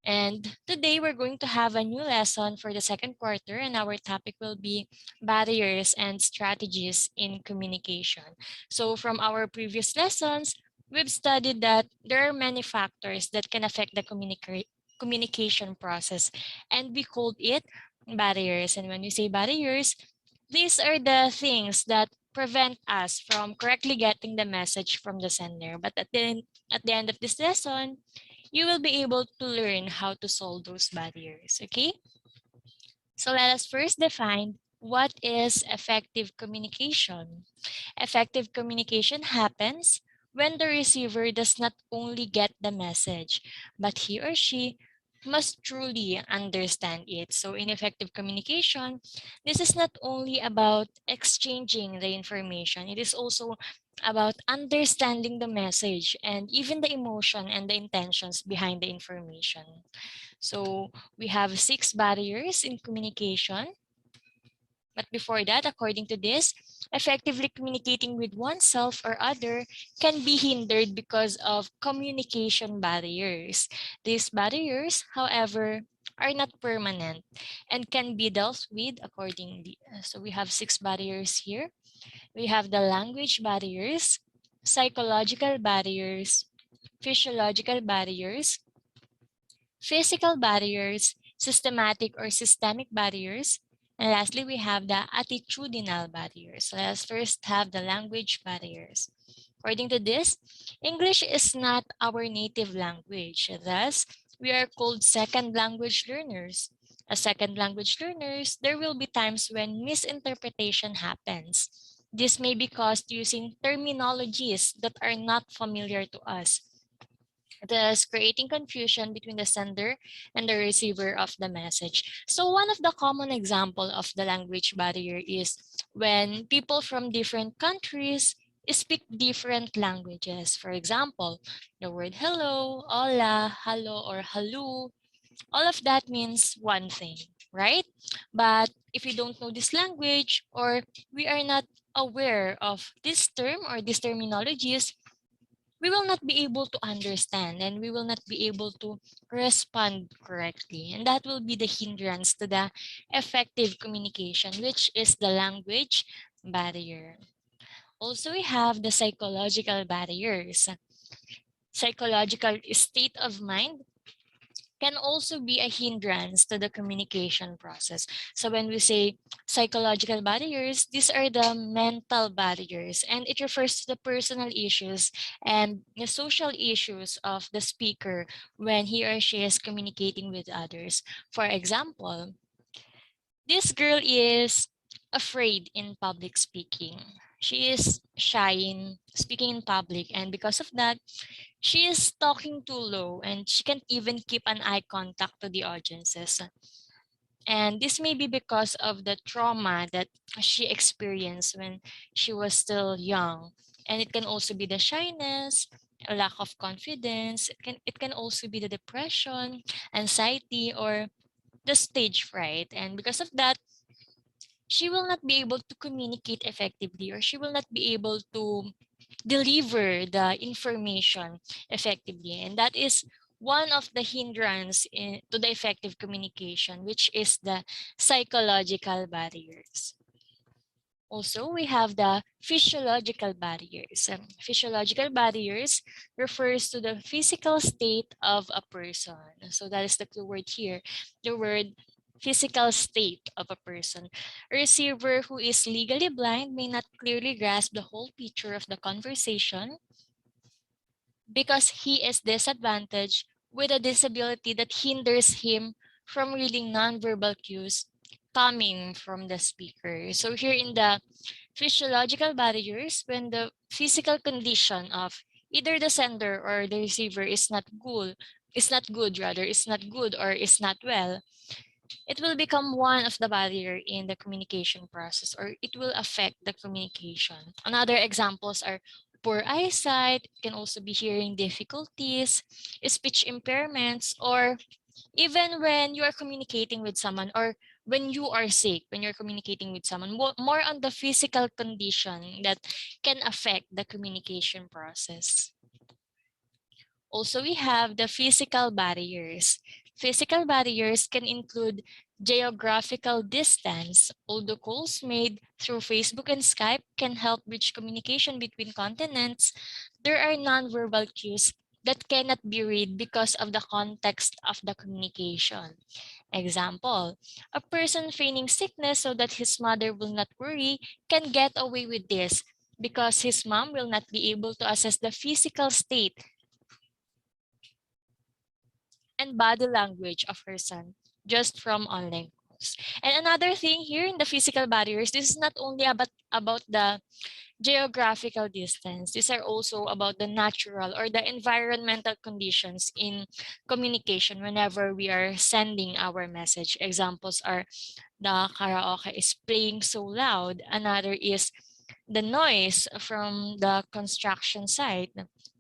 And today we're going to have a new lesson for the second quarter, and our topic will be barriers and strategies in communication. So from our previous lessons, we've studied that there are many factors that can affect the communication process, and we called it barriers. And when we say barriers, these are the things that prevent us from correctly getting the message from the sender. But at the end of this lesson, you will be able to learn how to solve those barriers, okay? So let us first define what is effective communication. Effective communication happens when the receiver does not only get the message, but he or she must truly understand it. So in effective communication, this is not only about exchanging the information, it is also about understanding the message and even the emotion and the intentions behind the information. So we have 6 barriers in communication. But before that, according to this, effectively communicating with oneself or other can be hindered because of communication barriers. These barriers, however, are not permanent and can be dealt with accordingly. So we have 6 barriers here. We have the language barriers, psychological barriers, physiological barriers, physical barriers, systematic or systemic barriers, and lastly, we have the attitudinal barriers. So let's first have the language barriers. According to this, English is not our native language. Thus, we are called second language learners. As second language learners, there will be times when misinterpretation happens. This may be caused using terminologies that are not familiar to us, thus creating confusion between the sender and the receiver of the message. So one of the common example of the language barrier is when people from different countries speak different languages. For example, the word hello, hola, hello, or hello, all of that means one thing, right? But if you don't know this language or we are not aware of this term or these terminologies, we will not be able to understand and we will not be able to respond correctly. And that will be the hindrance to the effective communication, which is the language barrier. Also, we have the psychological barriers. Psychological state of mind can also be a hindrance to the communication process. So when we say psychological barriers, these are the mental barriers, and it refers to the personal issues and the social issues of the speaker when he or she is communicating with others. For example, this girl is afraid in public speaking. She is shy in speaking in public, and because of that, she is talking too low and she can't even keep an eye contact to the audiences. And this may be because of the trauma that she experienced when she was still young. And it can also be the shyness, a lack of confidence. It can also be the depression, anxiety, or the stage fright. And because of that, she will not be able to communicate effectively, or she will not be able to deliver the information effectively. And that is one of the hindrance to the effective communication, which is the psychological barriers. Also, we have the physiological barriers. Physiological barriers refers to the physical state of a person. So that is the clue word here, the word physical state of a person. A receiver who is legally blind may not clearly grasp the whole picture of the conversation because he is disadvantaged with a disability that hinders him from reading nonverbal cues coming from the speaker. So here in the physiological barriers, when the physical condition of either the sender or the receiver is not good or is not well, it will become one of the barrier in the communication process, or it will affect the communication. Another examples are poor eyesight, can also be hearing difficulties, speech impairments, or even when you are communicating with someone, or when you are sick, when you're communicating with someone, more on the physical condition that can affect the communication process. Also, we have the physical barriers. Physical barriers can include geographical distance. Although calls made through Facebook and Skype can help bridge communication between continents, there are nonverbal cues that cannot be read because of the context of the communication. Example, a person feigning sickness so that his mother will not worry can get away with this because his mom will not be able to assess the physical state and body language of her son just from online calls. And another thing here in the physical barriers, this is not only about the geographical distance. These are also about the natural or the environmental conditions in communication whenever we are sending our message. Examples are the karaoke is playing so loud. Another is the noise from the construction site.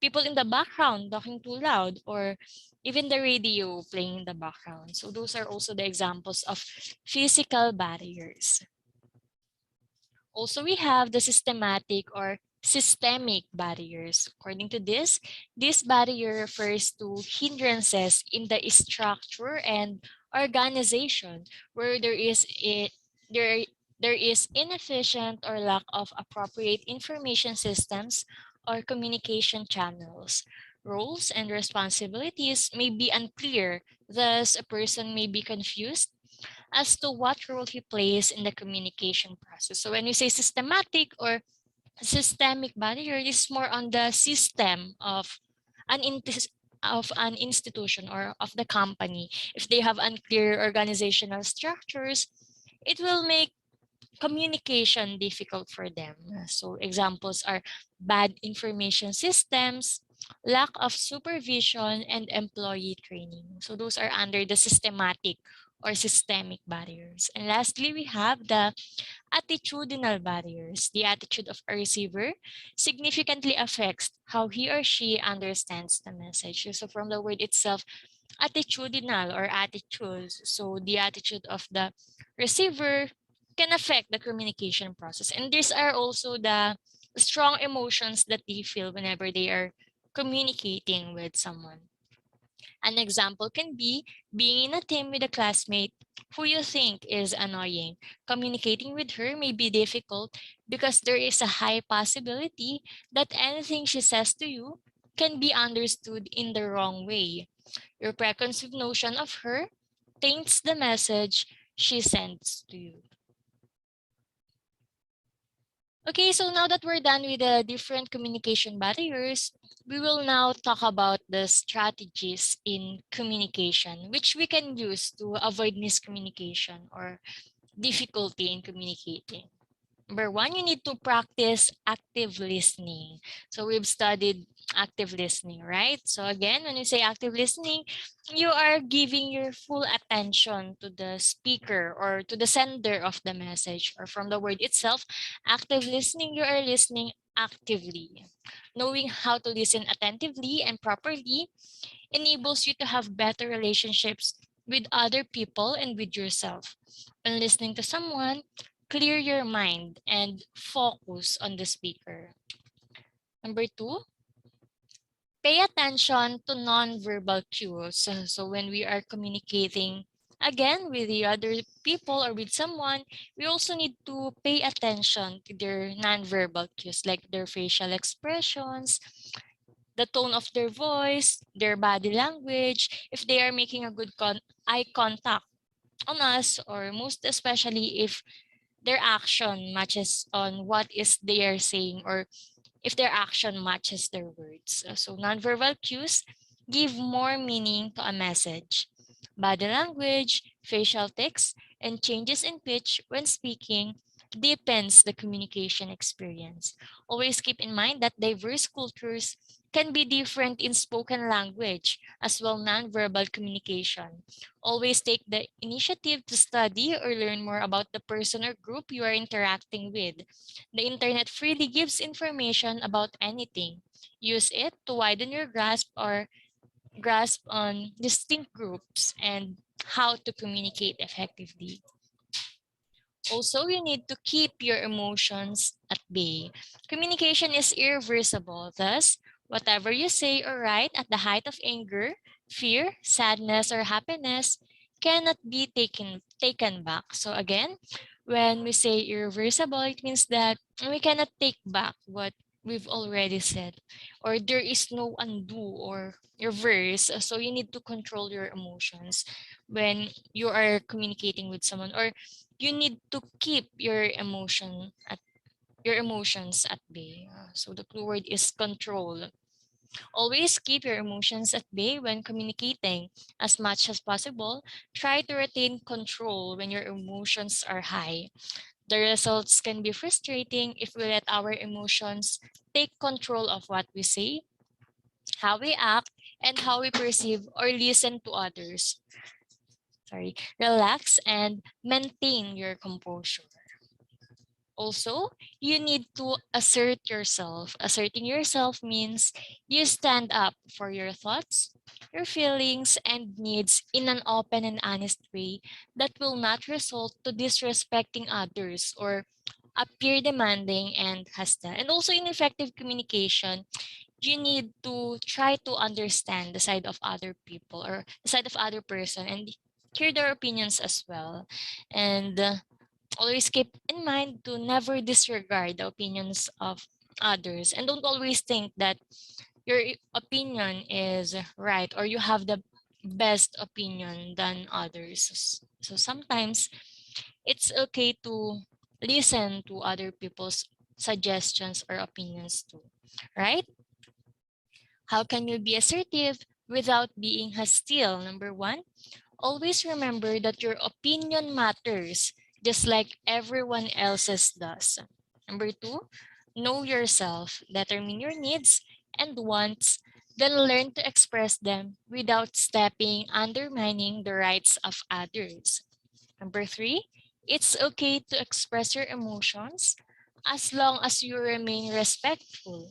People in the background talking too loud, or even the radio playing in the background. So those are also the examples of physical barriers. Also, we have the systematic or systemic barriers. According to this barrier refers to hindrances in the structure and organization where there there is inefficient or lack of appropriate information systems or communication channels. Roles and responsibilities may be unclear, thus a person may be confused as to what role he plays in the communication process. So when we say systematic or systemic barrier, is more on the system of an institution or of the company. If they have unclear organizational structures, it will make communication difficult for them. So examples are bad information systems, lack of supervision, and employee training. So those are under the systematic or systemic barriers. And lastly, we have the attitudinal barriers. The attitude of a receiver significantly affects how he or she understands the message. So from the word itself, attitudinal or attitudes. So the attitude of the receiver can affect the communication process. And these are also the strong emotions that they feel whenever they are communicating with someone. An example can be being in a team with a classmate who you think is annoying. Communicating with her may be difficult because there is a high possibility that anything she says to you can be understood in the wrong way. Your preconceived notion of her taints the message she sends to you. Okay, so now that we're done with the different communication barriers, we will now talk about the strategies in communication, which we can use to avoid miscommunication or difficulty in communicating. Number one, you need to practice active listening. So we've studied active listening, right? So again, when you say active listening, you are giving your full attention to the speaker or to the sender of the message, or from the word itself, active listening, you are listening actively. Knowing how to listen attentively and properly enables you to have better relationships with other people and with yourself. When listening to someone, clear your mind and focus on the speaker. Number two, pay attention to nonverbal cues. So when we are communicating again with the other people or with someone, we also need to pay attention to their nonverbal cues like their facial expressions, the tone of their voice, their body language, if they are making a good eye contact on us, or most especially if their action matches on what is they are saying, or if their action matches their words. So nonverbal cues give more meaning to a message. Body language, facial tics, and changes in pitch when speaking deepens the communication experience. Always keep in mind that diverse cultures can be different in spoken language as well nonverbal communication. Always take the initiative to study or learn more about the person or group you are interacting with. The internet freely gives information about anything. Use it to widen your grasp on distinct groups and how to communicate effectively. Also, you need to keep your emotions at bay. Communication is irreversible. Thus, Whatever you say or write at the height of anger, fear, sadness, or happiness cannot be taken back. So again, when we say irreversible, it means that we cannot take back what we've already said, or there is no undo or reverse. So you need to control your emotions when you are communicating with someone, or you need to keep your emotions at bay. So the clue word is control. Always keep your emotions at bay when communicating. As much as possible, try to retain control when your emotions are high. The results can be frustrating if we let our emotions take control of what we say, how we act, and how we perceive or listen to others. Relax and maintain your composure. Also, you need to assert yourself. Asserting yourself means you stand up for your thoughts, your feelings, and needs in an open and honest way that will not result to disrespecting others or appear demanding and hostile. And also in effective communication, you need to try to understand the side of other people or the side of other person and hear their opinions as well. And always keep in mind to never disregard the opinions of others, and don't always think that your opinion is right or you have the best opinion than others. So sometimes it's okay to listen to other people's suggestions or opinions too, right? How can you be assertive without being hostile? Number one, always remember that your opinion matters just like everyone else's does. Number two, know yourself, determine your needs and wants, then learn to express them without undermining the rights of others. Number three, it's okay to express your emotions as long as you remain respectful.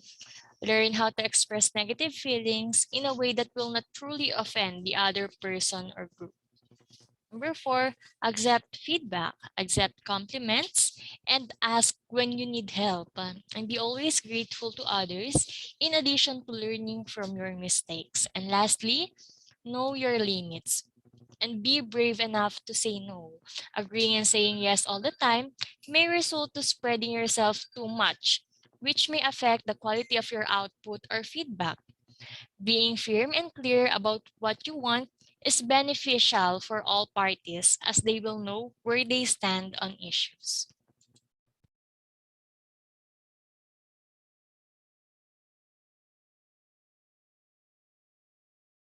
Learn how to express negative feelings in a way that will not truly offend the other person or group. Number four, accept feedback, accept compliments, and ask when you need help. And be always grateful to others in addition to learning from your mistakes. And lastly, know your limits and be brave enough to say no. Agreeing and saying yes all the time may result to spreading yourself too much, which may affect the quality of your output or feedback. Being firm and clear about what you want is beneficial for all parties as they will know where they stand on issues.